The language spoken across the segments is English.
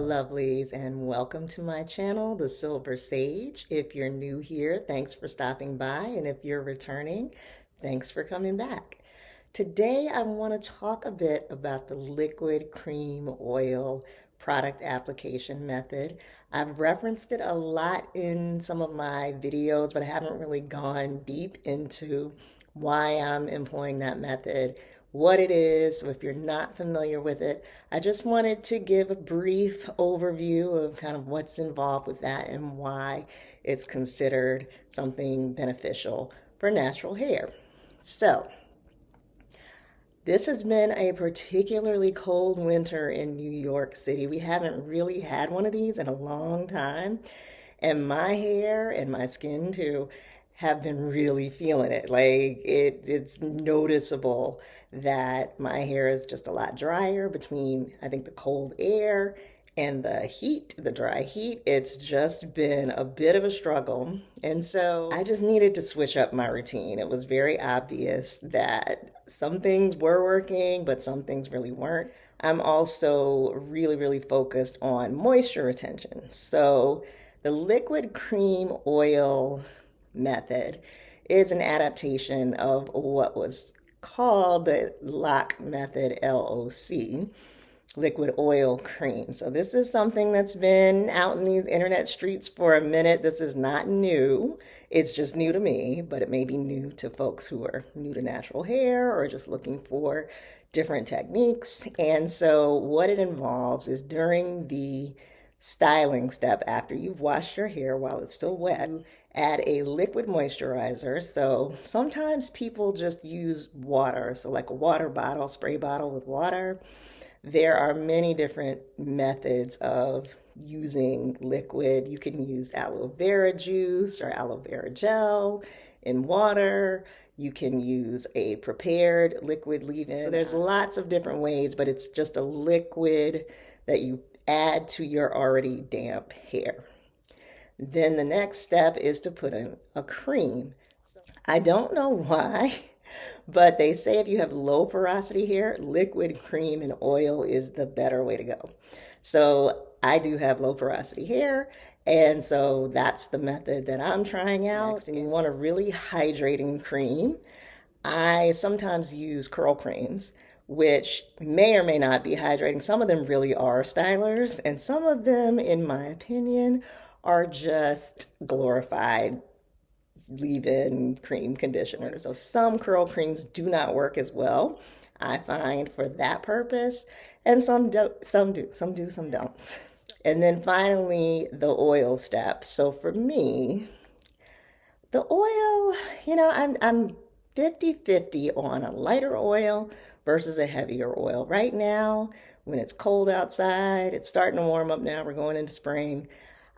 lovelies, and welcome to my channel, The Silver Sage. If you're new here, thanks for stopping by, and if you're returning, thanks for coming back. Today, I want to talk a bit about the liquid cream oil product application method. I've referenced it a lot in some of my videos, but I haven't really gone deep into why I'm employing that method, what it is. So if you're not familiar with it, I just wanted to give a brief overview of kind of what's involved with that and why it's considered something beneficial for natural hair. So, this has been a particularly cold winter in New York City. We haven't really had one of these in a long time. And my hair and my skin too have been really feeling it. It's noticeable that my hair is just a lot drier between, I think, the cold air and the heat, the dry heat. It's just been a bit of a struggle. And so I just needed to switch up my routine. It was very obvious that some things were working, but some things really weren't. I'm also really focused on moisture retention. So the liquid cream oil method is an adaptation of what was called the LOC method, LOC, liquid oil cream. So this is something that's been out in these internet streets for a minute. This is not new. It's just new to me, but it may be new to folks who are new to natural hair or just looking for different techniques. And so what it involves is during the styling step, after you've washed your hair while it's still wet, add a liquid moisturizer. So sometimes people just use water. So like a water bottle, spray bottle with water. There are many different methods of using liquid. You can use aloe vera juice or aloe vera gel in water. You can use a prepared liquid leave-in. So there's lots of different ways, but it's just a liquid that you add to your already damp hair. Then the next step is to put in a cream. I don't know why, but they say if you have low porosity hair, liquid cream and oil is the better way to go. So I do have low porosity hair, and so that's the method that I'm trying out. And you want a really hydrating cream. I sometimes use curl creams, which may or may not be hydrating. Some of them really are stylers, and some of them, in my opinion, are just glorified leave-in cream conditioner. So some curl creams do not work as well, I find, for that purpose, and some do, some don't. And then finally, the oil step. So for me, the oil, I'm 50-50 on a lighter oil versus a heavier oil. Right now, when it's cold outside, it's starting to warm up now, we're going into spring,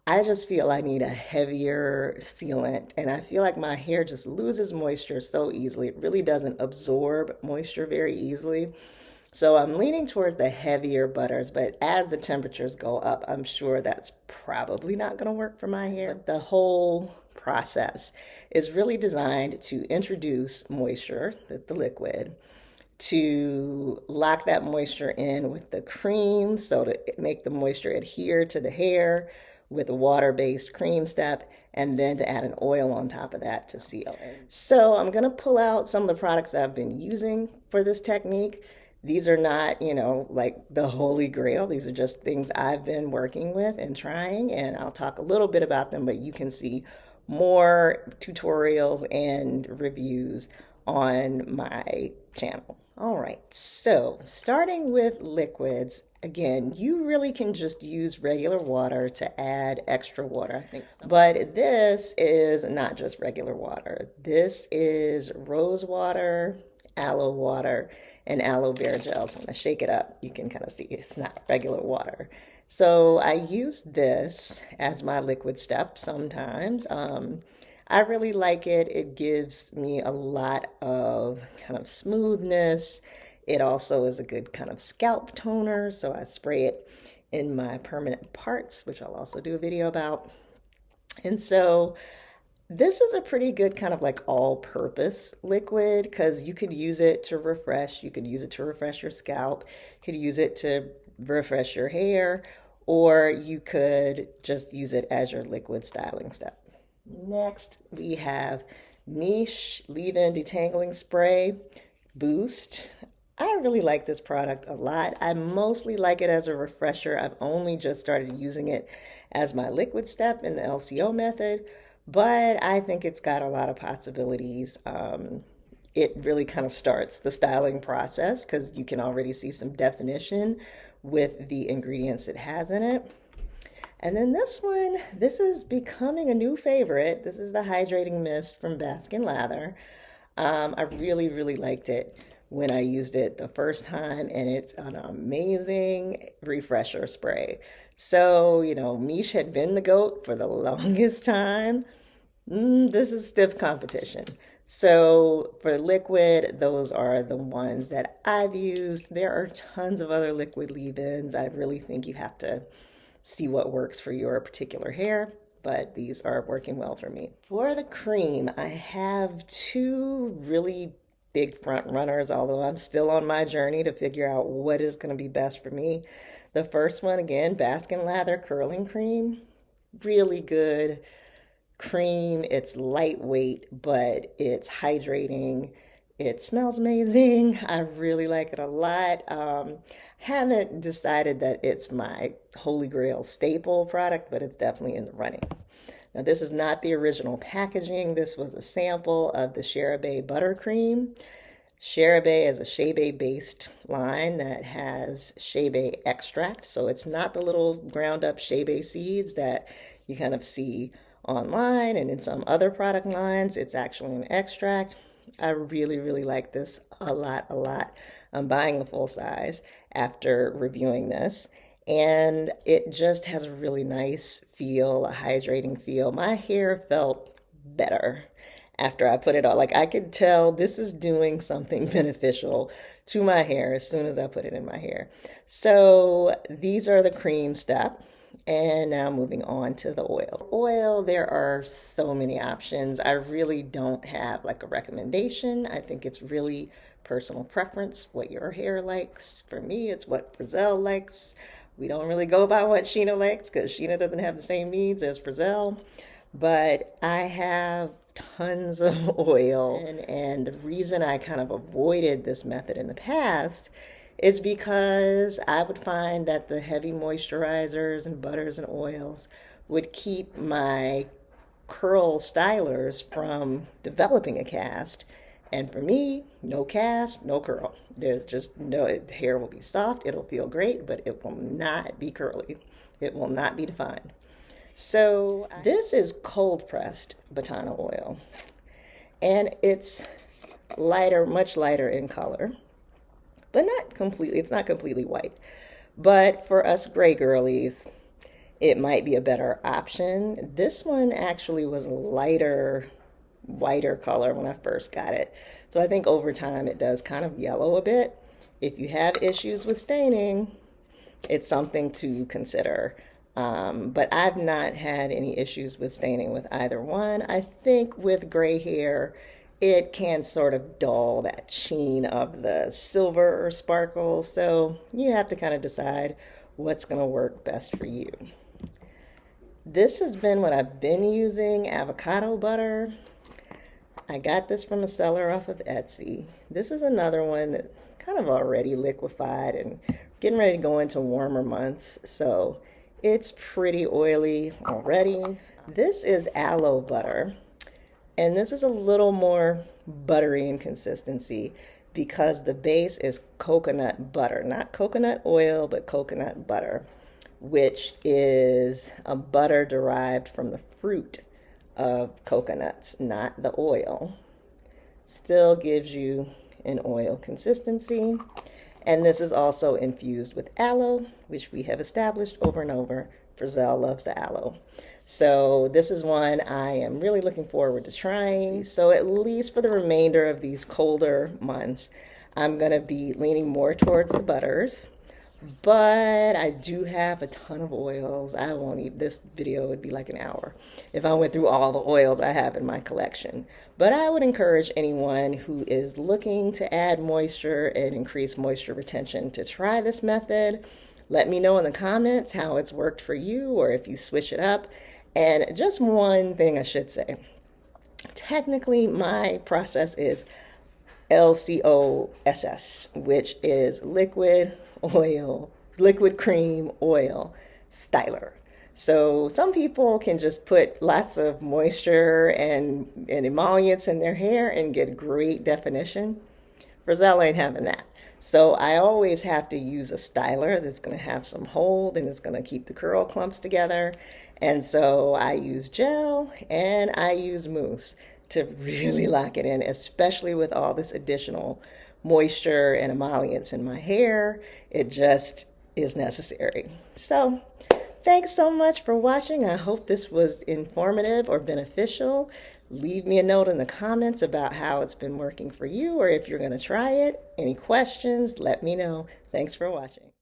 I just feel I need a heavier sealant, and I feel like my hair just loses moisture so easily. It really doesn't absorb moisture very easily. So I'm leaning towards the heavier butters, but as the temperatures go up, I'm sure that's probably not going to work for my hair. But the whole process is really designed to introduce moisture, the liquid, to lock that moisture in with the cream, so to make the moisture adhere to the hair with a water-based cream step, and then to add an oil on top of that to seal. So I'm going to pull out some of the products that I've been using for this technique. These are not, like the holy grail. These are just things I've been working with and trying, and I'll talk a little bit about them, but you can see more tutorials and reviews on my channel. All right, so starting with liquids, again, you really can just use regular water to add extra water, I think. But this is not just regular water. This is rose water, aloe water, and aloe vera gel. So when I shake it up, you can kind of see it's not regular water. So I use this as my liquid step sometimes. I really like it. It gives me a lot of kind of smoothness. It also is a good kind of scalp toner, so I spray it in my permanent parts, which I'll also do a video about. And so this is a pretty good kind of like all-purpose liquid, because you could use it to refresh. You could use it to refresh your scalp. You could use it to refresh your hair, or you could just use it as your liquid styling step. Next, we have Niche Leave-In Detangling Spray Boost. I really like this product a lot. I mostly like it as a refresher. I've only just started using it as my liquid step in the LCO method, but I think it's got a lot of possibilities. It really kind of starts the styling process because you can already see some definition with the ingredients it has in it. And then this one, this is becoming a new favorite. This is the Hydrating Mist from Baskin Lather. I really, really liked it when I used it the first time, and it's an amazing refresher spray. So, Mish had been the GOAT for the longest time. This is stiff competition. So for liquid, those are the ones that I've used. There are tons of other liquid leave-ins. I really think you have to see what works for your particular hair, but these are working well for me. For the cream, I have two really big front runners, although I'm still on my journey to figure out what is going to be best for me. The first one, again, Baskin Lather Curling Cream. Really good cream. It's lightweight, but it's hydrating. It smells amazing. I really like it a lot. Haven't decided that it's my Holy Grail staple product, but it's definitely in the running. Now, this is not the original packaging. This was a sample of the CeraVe Buttercream. CeraVe is a shea based line that has shea extract. So it's not the little ground up shea seeds that you kind of see online and in some other product lines. It's actually an extract. I really, really like this a lot, a lot. I'm buying the full size after reviewing this. And it just has a really nice feel, a hydrating feel. My hair felt better after I put it on. Like I could tell this is doing something beneficial to my hair as soon as I put it in my hair. So these are the cream step. And now moving on to the oil. Oil, there are so many options. I really don't have like a recommendation. I think it's really personal preference, what your hair likes. For me, it's what Frizzell likes. We don't really go by what Sheena likes because Sheena doesn't have the same needs as Frizzell. But I have tons of oil. And the reason I kind of avoided this method in the past is because I would find that the heavy moisturizers and butters and oils would keep my curl stylers from developing a cast. And for me, no cast, no curl. There's just no, the hair will be soft, it'll feel great, but it will not be curly. It will not be defined. So this is cold pressed Botana oil. And it's lighter, much lighter in color, but not completely, it's not completely white. But for us gray girlies, it might be a better option. This one actually was a lighter, whiter color when I first got it. So I think over time it does kind of yellow a bit. If you have issues with staining, it's something to consider. But I've not had any issues with staining with either one. I think with gray hair, it can sort of dull that sheen of the silver or sparkle. So you have to kind of decide what's going to work best for you. This has been what I've been using, avocado butter. I got this from a seller off of Etsy. This is another one that's kind of already liquefied and getting ready to go into warmer months. So it's pretty oily already. This is aloe butter. And this is a little more buttery in consistency because the base is coconut butter, not coconut oil, but coconut butter, which is a butter derived from the fruit of coconuts, not the oil. Still gives you an oil consistency. And this is also infused with aloe, which we have established over and over. Frizzell loves the aloe. So this is one I am really looking forward to trying. So at least for the remainder of these colder months, I'm going to be leaning more towards the butters. But I do have a ton of oils. I won't eat, this video would be like an hour if I went through all the oils I have in my collection. But I would encourage anyone who is looking to add moisture and increase moisture retention to try this method. Let me know in the comments how it's worked for you or if you switch it up. And just one thing I should say. Technically, my process is LCOSS, which is liquid cream oil styler. So some people can just put lots of moisture and emollients in their hair and get great definition. Roselle ain't having that. So I always have to use a styler that's going to have some hold and it's going to keep the curl clumps together. And so I use gel and I use mousse to really lock it in, especially with all this additional moisture and emollients in my hair. It just is necessary. So thanks so much for watching. I hope this was informative or beneficial. Leave me a note in the comments about how it's been working for you or if you're going to try it. Any questions, let me know. Thanks for watching.